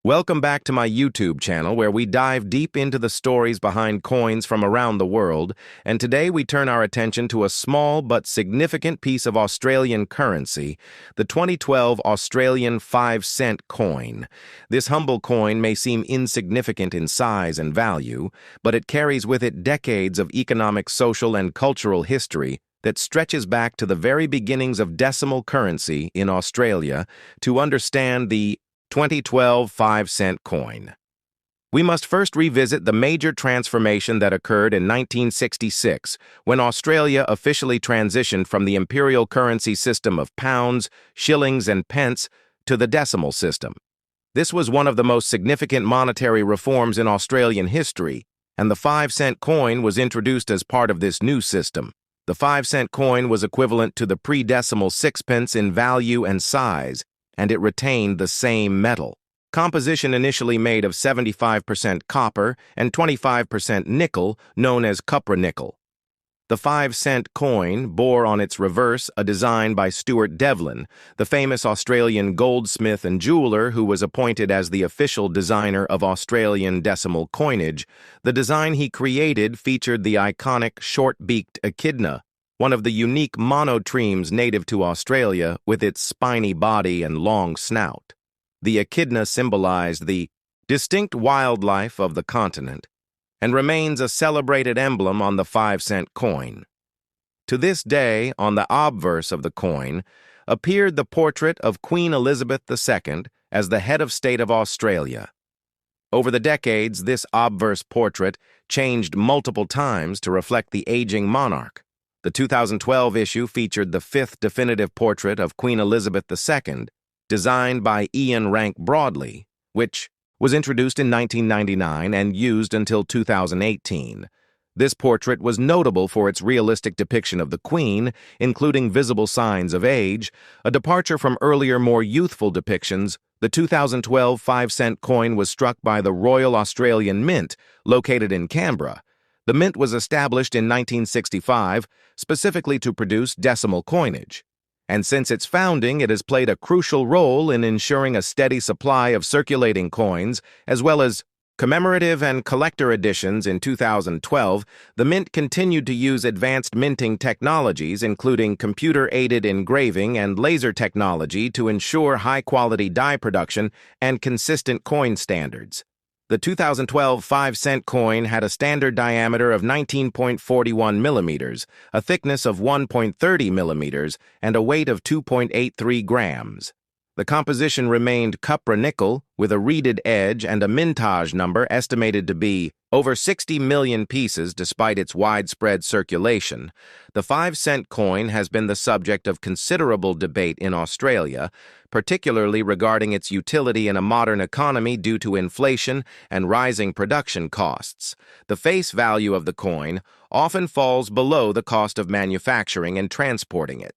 Welcome back to my YouTube channel where we dive deep into the stories behind coins from around the world, and today we turn our attention to a small but significant piece of Australian currency, the 2012 Australian 5-cent coin. This humble coin may seem insignificant in size and value, but it carries with it decades of economic, social, and cultural history that stretches back to the very beginnings of decimal currency in Australia to understand the 2012 5-cent coin. We must first revisit the major transformation that occurred in 1966 when Australia officially transitioned from the imperial currency system of pounds, shillings, and pence to the decimal system. This was one of the most significant monetary reforms in Australian history, and the 5-cent coin was introduced as part of this new system. The 5-cent coin was equivalent to the pre-decimal sixpence in value and size, and it retained the same metal. Composition initially made of 75% copper and 25% nickel, known as cupronickel. The 5-cent coin bore on its reverse a design by Stuart Devlin, the famous Australian goldsmith and jeweler who was appointed as the official designer of Australian decimal coinage. The design he created featured the iconic short-beaked echidna, one of the unique monotremes native to Australia with its spiny body and long snout. The echidna symbolized the distinct wildlife of the continent and remains a celebrated emblem on the 5-cent coin. To this day, on the obverse of the coin, appeared the portrait of Queen Elizabeth II as the head of state of Australia. Over the decades, this obverse portrait changed multiple times to reflect the aging monarch. The 2012 issue featured the fifth definitive portrait of Queen Elizabeth II, designed by Ian Rank-Broadley, which was introduced in 1999 and used until 2018. This portrait was notable for its realistic depiction of the Queen, including visible signs of age, a departure from earlier, more youthful depictions. The 2012 5-cent coin was struck by the Royal Australian Mint, located in Canberra. The mint was established in 1965 specifically to produce decimal coinage, and since its founding it has played a crucial role in ensuring a steady supply of circulating coins, as well as commemorative and collector editions. In 2012, the mint continued to use advanced minting technologies, including computer-aided engraving and laser technology, to ensure high-quality die production and consistent coin standards. The 2012 5-cent coin had a standard diameter of 19.41 millimeters, a thickness of 1.30 millimeters, and a weight of 2.83 grams. The composition remained cupronickel with a reeded edge and a mintage number estimated to be over 60 million pieces despite its widespread circulation. The 5-cent coin has been the subject of considerable debate in Australia, particularly regarding its utility in a modern economy due to inflation and rising production costs. The face value of the coin often falls below the cost of manufacturing and transporting it,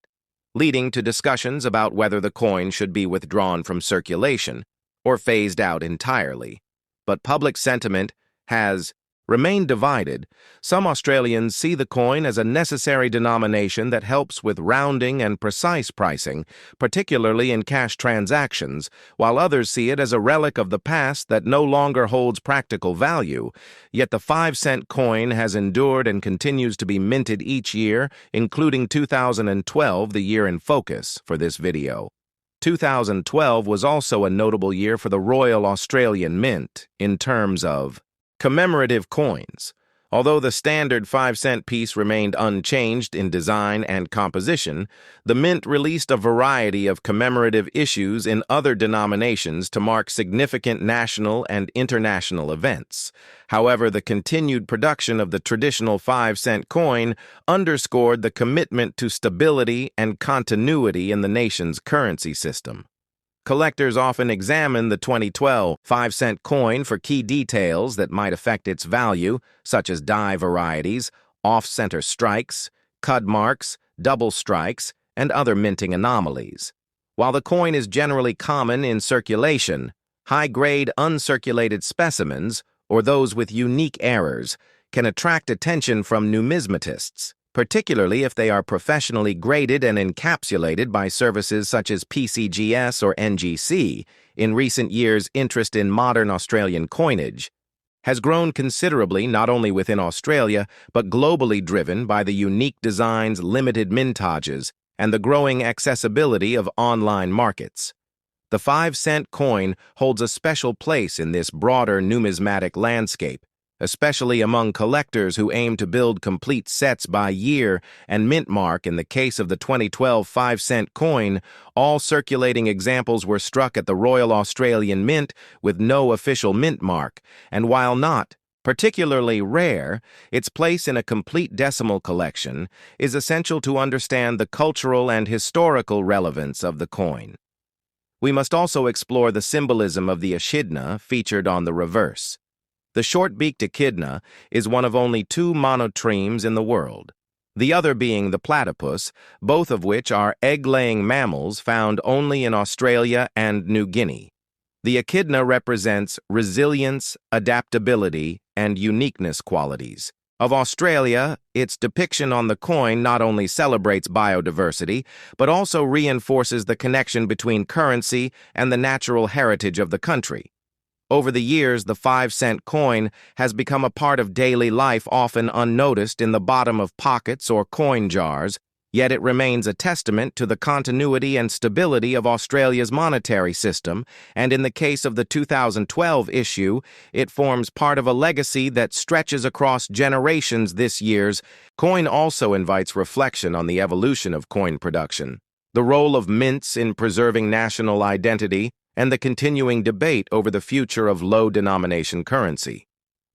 leading to discussions about whether the coin should be withdrawn from circulation or phased out entirely. But public sentiment has remained divided. Some Australians see the coin as a necessary denomination that helps with rounding and precise pricing, particularly in cash transactions, while others see it as a relic of the past that no longer holds practical value. Yet the 5-cent coin has endured and continues to be minted each year, including 2012, the year in focus for this video. 2012 was also a notable year for the Royal Australian Mint in terms of commemorative coins. Although the standard 5-cent piece remained unchanged in design and composition, the Mint released a variety of commemorative issues in other denominations to mark significant national and international events. However, the continued production of the traditional 5-cent coin underscored the commitment to stability and continuity in the nation's currency system. Collectors often examine the 2012 5-cent coin for key details that might affect its value, such as die varieties, off-center strikes, cud marks, double strikes, and other minting anomalies. While the coin is generally common in circulation, high-grade uncirculated specimens, or those with unique errors, can attract attention from numismatists, particularly if they are professionally graded and encapsulated by services such as PCGS or NGC. In recent years, interest in modern Australian coinage has grown considerably not only within Australia, but globally, driven by the unique designs, limited mintages, and the growing accessibility of online markets. The 5-cent coin holds a special place in this broader numismatic landscape, especially among collectors who aim to build complete sets by year and mint mark. In the case of the 2012 5-cent coin, all circulating examples were struck at the Royal Australian Mint with no official mint mark, and while not particularly rare, its place in a complete decimal collection is essential to understand the cultural and historical relevance of the coin. We must also explore the symbolism of the Echidna featured on the reverse. The short-beaked echidna is one of only 2 monotremes in the world, the other being the platypus, both of which are egg-laying mammals found only in Australia and New Guinea. The echidna represents resilience, adaptability, and uniqueness qualities. Of Australia, its depiction on the coin not only celebrates biodiversity, but also reinforces the connection between currency and the natural heritage of the country. Over the years, the 5-cent coin has become a part of daily life, often unnoticed in the bottom of pockets or coin jars, yet it remains a testament to the continuity and stability of Australia's monetary system, and in the case of the 2012 issue, it forms part of a legacy that stretches across generations. This year's coin also invites reflection on the evolution of coin production, the role of mints in preserving national identity, and the continuing debate over the future of low-denomination currency.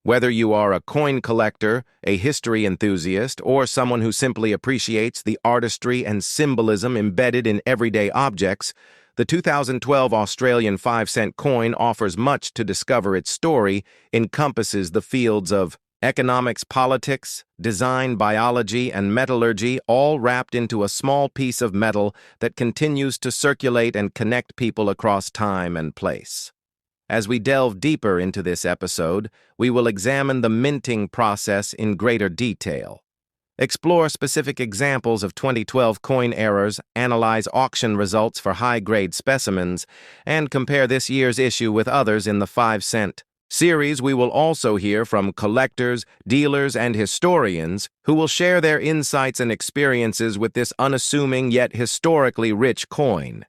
Whether you are a coin collector, a history enthusiast, or someone who simply appreciates the artistry and symbolism embedded in everyday objects, the 2012 Australian 5-cent coin offers much to discover. Its story encompasses the fields of economics, politics, design, biology, and metallurgy, all wrapped into a small piece of metal that continues to circulate and connect people across time and place. As we delve deeper into this episode, we will examine the minting process in greater detail, explore specific examples of 2012 coin errors, analyze auction results for high-grade specimens, and compare this year's issue with others in the 5-cent series. We will also hear from collectors, dealers, and historians who will share their insights and experiences with this unassuming yet historically rich coin.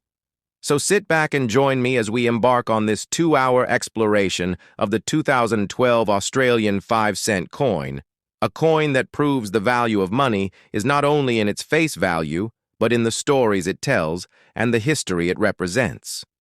So sit back and join me as we embark on this 2-hour exploration of the 2012 Australian 5-cent coin, a coin that proves the value of money is not only in its face value, but in the stories it tells and the history it represents.